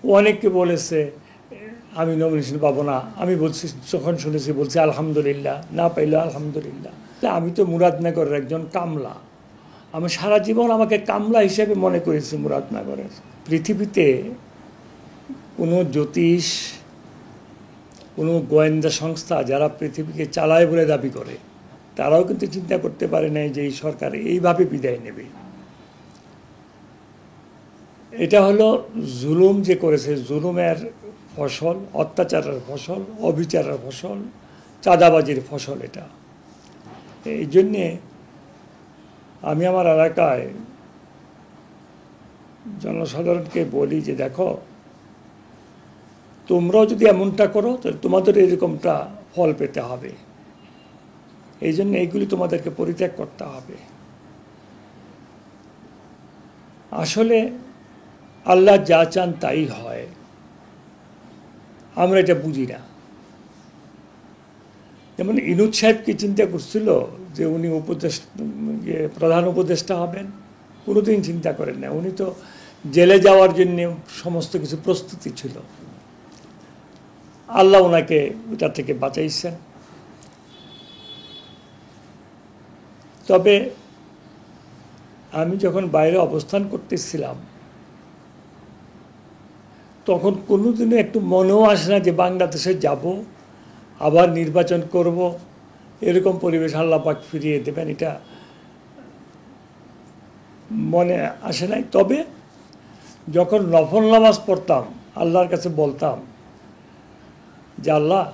অনেকে বলেছে আমি নমিনেশন পাবো না, আমি বলছি, যখন শুনেছি বলছি আলহামদুলিল্লাহ, না পাইলে আলহামদুলিল্লাহ। আমি তো মুরাদনগরের একজন কামলা, আমি সারা জীবন আমাকে কামলা হিসেবে মনে করেছি মুরাদনগরের। পৃথিবীতে কোনো জ্যোতিষ, কোনো গোয়েন্দা সংস্থা যারা পৃথিবীকে চালায় বলে দাবি করে, তারাও কিন্তু চিন্তা করতে পারে নাই যে এই সরকার এইভাবে বিদায় নেবে। এটা হলো জুলুম যে করেছে, জুলুমের ফসল, অত্যাচারের ফসল, অবিচারের ফসল, চাঁদাবাজির ফসল এটা। এই জন্যে আমি আমার এলাকায় জনসাধারণকে বলি যে দেখো, তোমরাও যদি এমনটা করো তাহলে তোমাদের এরকমটা ফল পেতে হবে। এই জন্য এইগুলি তোমাদেরকে পরিত্যাগ করতে হবে। আসলে আল্লাহ যা চান তাই হয়, আমরা এটা বুঝি না। যেমন ইনুজ সাহেব কি চিন্তা করছিল যে উনি প্রধান উপদেষ্টা হবেন? কোনোদিন চিন্তা করেন না। উনি তো জেলে যাওয়ার জন্য সমস্ত কিছু প্রস্তুতি ছিল, আল্লাহ ওনাকে ওটা থেকে বাঁচাইছেন। তবে আমি যখন বাইরে অবস্থান করতেছিলাম তখন কোনোদিনও একটু মনেও আসে না যে বাংলাদেশে যাব, আবার নির্বাচন করব, এরকম পরিবেশ আল্লাহ পাক ফিরিয়ে দেবেন, এটা মনে আসে নাই। তবে যখন নফল নামাজ পড়তাম, আল্লাহর কাছে বলতাম যে আল্লাহ,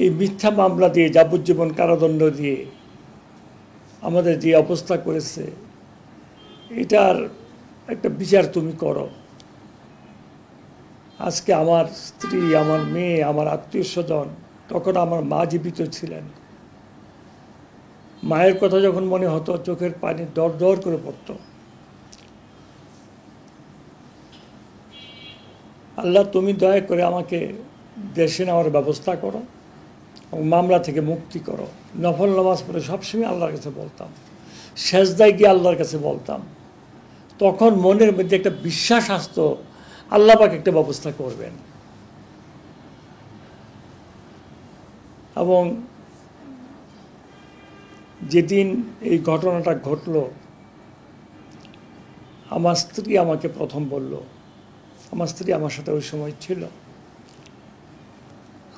এই মিথ্যা মামলা দিয়ে, যাবজ্জীবন কারাদণ্ড দিয়ে আমাদের যে অবস্থা করেছে, এটার একটা বিচার তুমি করো। আজকে আমার স্ত্রী, আমার মেয়ে, আমার আত্মীয় স্বজন, তখন আমার মা জীবিত ছিলেন, মায়ের কথা যখন মনে হতো চোখের পানি দর দর করে পড়ত। আল্লাহ, তুমি দয়া করে আমাকে দেশে নেওয়ার ব্যবস্থা করো এবং মামলা থেকে মুক্তি করো। নফল নামাজ পড়ে সবসময় আল্লাহর কাছে বলতাম, সেজদায় গিয়ে আল্লাহর কাছে বলতাম। তখন মনের মধ্যে একটা বিশ্বাস আসতো আল্লাহ পাক একটা ব্যবস্থা করবেন। এবং যেদিন এই ঘটনাটা ঘটল, আমার স্ত্রী আমাকে প্রথম বলল, আমার স্ত্রী আমার সাথে ওই সময় ছিল,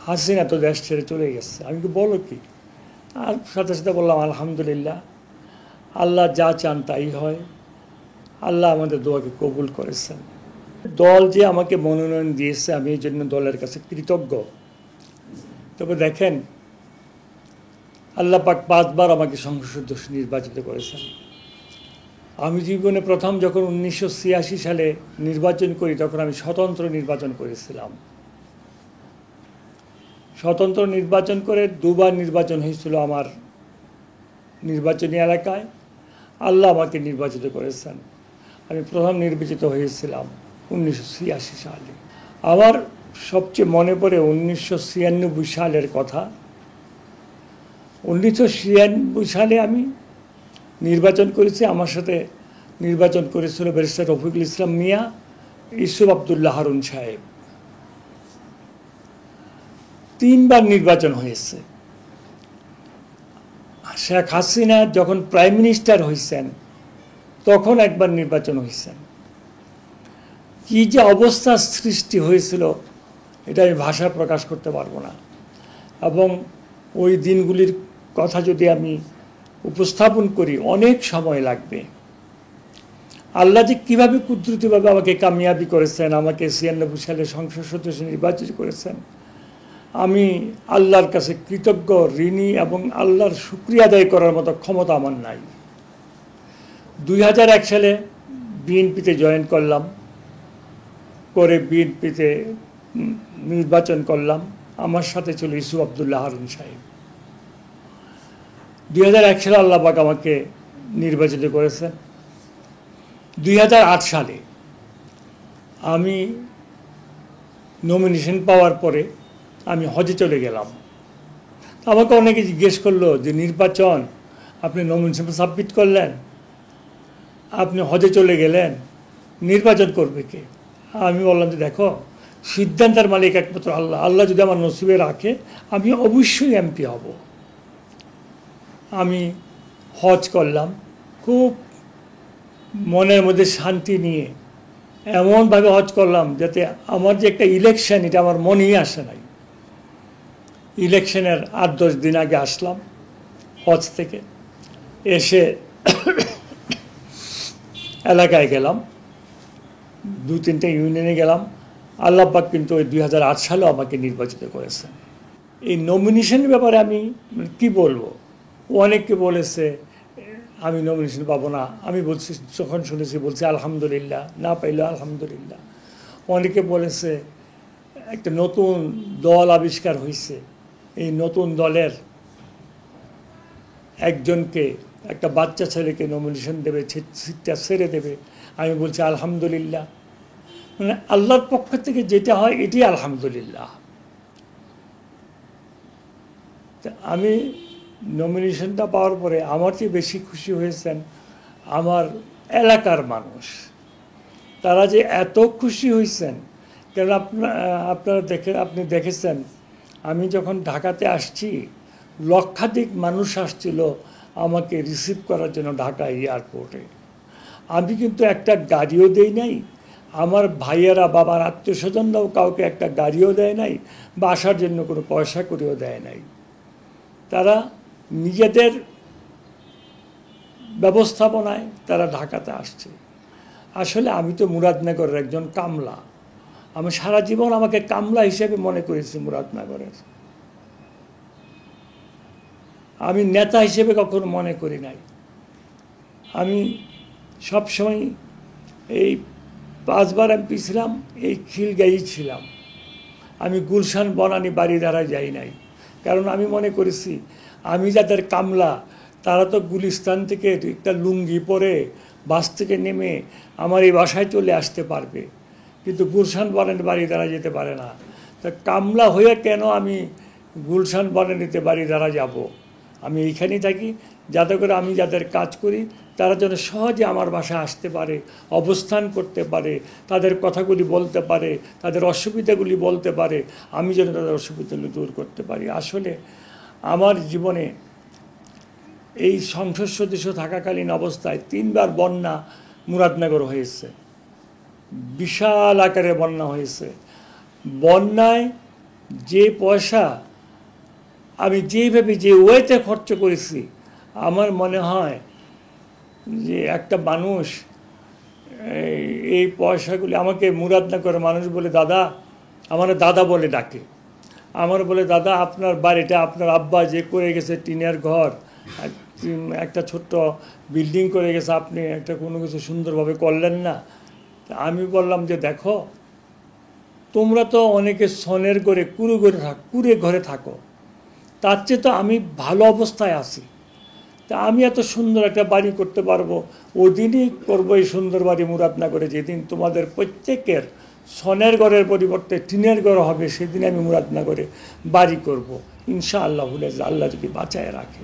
হাসিনা তো দেশ ছেড়ে চলে গেছে। আমি কি বলো কি? আর সাথে সাথে বললাম আলহামদুলিল্লাহ, আল্লাহ যা চান তাই হয়, আল্লাহ আমাদের দোয়াকে কবুল করেছেন। দল যে আমাকে মনোনয়ন দিয়েছে, আমি এই জন্য দলের কাছে কৃতজ্ঞ। তবে দেখেন, আল্লাহ পাক 5 বার আমাকে সংসদ সদস্য নির্বাচিত করেছেন। আমি জীবনে প্রথম যখন 1986 সালে নির্বাচন করি, তখন আমি স্বতন্ত্র নির্বাচন করেছিলাম। স্বতন্ত্র নির্বাচন করে 2 বার নির্বাচন হয়েছিল আমার নির্বাচনী এলাকায়। আল্লাহ আমাকে নির্বাচিত করেছেন। আমি প্রথম নির্বাচিত হয়েছিলাম 1986 সালে। আমার সবচেয়ে মনে পড়ে 1996 সালের কথা। 1996 সালে আমি নির্বাচন করেছি। আমার সাথে নির্বাচন করেছিল ব্যারিস্টার রফিকুল ইসলাম মিয়া, ইউসুফ আবদুল্লাহ হারুন সাহেব। 3 বার নির্বাচন হয়েছে। শেখ হাসিনা যখন প্রাইম মিনিস্টার হয়েছেন, তখন একবার নির্বাচন হয়েছেন। কি যে অবস্থার সৃষ্টি হয়েছিল, এটা আমি ভাষায় প্রকাশ করতে পারবো না। এবং ওই দিনগুলির কথা যদি আমি উপস্থাপন করি, অনেক সময় লাগবে। আল্লাহ যে কীভাবে কুদরতিভাবে আমাকে কামিয়াবি করেছেন, আমাকে 96 সালে সংসদ সদস্য নির্বাচিত করেছেন, আমি আল্লাহর কাছে কৃতজ্ঞ, ঋণী, এবং আল্লাহর শুকরিয়া আদায় করার মতো ক্ষমতা আমার নাই। 2001 সালে বিএনপিতে জয়েন করলাম, করে বিএনপিতে নির্বাচন করলাম। আমার সাথে ছিল ইউসুফ আবদুল্লাহ হারুন সাহেব। 2001 সালে আল্লাহ পাক আমাকে নির্বাচিত করেছেন। 2008 সালে আমি নমিনেশন পাওয়ার পরে আমি হজে চলে গেলাম। আমাকে অনেকে জিজ্ঞেস করলো যে নির্বাচন, আপনি নমিনেশন সাবমিট করলেন, আপনি হজে চলে গেলেন, নির্বাচন করবে কে? আমি বললাম যে দেখো, সিদ্ধান্তের মালিক একমাত্র আল্লাহ। আল্লাহ যদি আমার নসিবে রাখে আমি অবশ্যই এমপি হব। আমি হজ করলাম খুব মনের মধ্যে শান্তি নিয়ে, এমনভাবে হজ করলাম যাতে আমার যে একটা ইলেকশন, এটা আমার মনেই আসে নাই। ইলেকশনের 8-10 দিন আগে আসলাম হজ থেকে, এসে এলাকায় গেলাম, 2-3টে ইউনিয়নে গেলাম। আল্লাহ পাক কিন্তু ওই 2008 সালেও আমাকে নির্বাচিত করেছেন। এই নমিনেশনের ব্যাপারে আমি কি বলবো, অনেকে বলেছে আমি নমিনেশন পাবো না। আমি বলছি, যখন শুনেছি বলছি আলহামদুলিল্লাহ, না পাইলেও আলহামদুলিল্লাহ। অনেকে বলেছে একটা নতুন দল আবিষ্কার হয়েছে, এই নতুন দলের একজনকে, একটা বাচ্চা ছেলেকে নমিনেশন দেবে, সিটটা ছেড়ে দেবে। আমি বলছি আলহামদুলিল্লাহ, মানে আল্লাহর পক্ষ থেকে যেটা হয় এটি আলহামদুলিল্লাহ। আমি নমিনেশনটা পাওয়ার পরে আমার চেয়ে বেশি খুশি হয়েছেন আমার এলাকার মানুষ। তারা যে এত খুশি হয়েছেন, কারণ আপনি দেখেছেন আমি যখন ঢাকাতে আসছি, লক্ষাধিক মানুষ আসছিল আমাকে রিসিভ করার জন্য ঢাকা এয়ারপোর্টে। আমি কিন্তু একটা গাড়িও দেই নাই, আমার ভাইয়েরা, বাবার আত্মীয় স্বজনরাও কাউকে একটা গাড়িও দেয় নাই, বা আসার জন্য কোনো পয়সা করেও দেয় নাই। তারা নিজেদের ব্যবস্থাপনায় তারা ঢাকাতে আসছে। আসলে আমি তো মুরাদনগরের একজন কামলা, আমি সারা জীবন আমাকে কামলা হিসেবে মনে করেছি মুরাদনগরের। আমি নেতা হিসেবে কখনো মনে করি নাই। আমি সবসময় এই 5 বার এমপি ছিলাম, এই খিলগাঁই ছিলাম। আমি গুলশান বনানী বাড়িধারায় যাই নাই, কারণ আমি মনে করেছি আমি যাদের কামলা তারা তো গুলিস্তান থেকে একটা লুঙ্গি পরে বাস থেকে নেমে আমার এই বাসায় চলে আসতে পারবে, কিন্তু গুলশান বনানী বাড়িধারা যেতে পারে না। তা কামলা হয়ে কেন আমি গুলশান বনানীতে বাড়িধারা যাব? আমি এইখানেই থাকি, যাতে করে আমি যাদের কাজ করি তারা যেন সহজে আমার বাসায় আসতে পারে, অবস্থান করতে পারে, তাদের কথাগুলি বলতে পারে, তাদের অসুবিধাগুলি বলতে পারে, আমি যেন তাদের অসুবিধাগুলি দূর করতে পারি। আসলে আমার জীবনে এই সংসদ সদস্য থাকাকালীন অবস্থায় 3 বার বন্যা মুরাদনগর হয়েছে, বিশাল আকারে বন্যা হয়েছে। বন্যায় যে পয়সা আমি যেভাবে যে ওয়েতে খরচ করেছি, আমার মনে হয় যে একটা মানুষ এই পয়সাগুলি আমাকে মুরাদনগরের মানুষ বলে দাদা, আমার দাদা বলে ডাকে, আমার বলে দাদা আপনার বাড়িটা আপনার আব্বা যে করে গেছে টিনের ঘর, একটা ছোট্ট বিল্ডিং করে গেছে, আপনি একটা কোনো কিছু সুন্দরভাবে করলেন না। আমি বললাম যে দেখো, তোমরা তো অনেকে সনের ঘরে কুড়ে ঘরে থাকো, তার চেয়ে তো আমি ভালো অবস্থায় আছি। তা আমি এত সুন্দর একটা বাড়ি করতে পারবো, ওদিনই করবো এই সুন্দর বাড়ি মুরাদনগরে, যেদিন তোমাদের প্রত্যেকের সনের ঘরের পরিবর্তে টিনের ঘর হবে, সেদিন আমি মুরাদনগরে বাড়ি করব ইনশাআল্লাহ, আল্লাহ যদি বাঁচায় রাখে।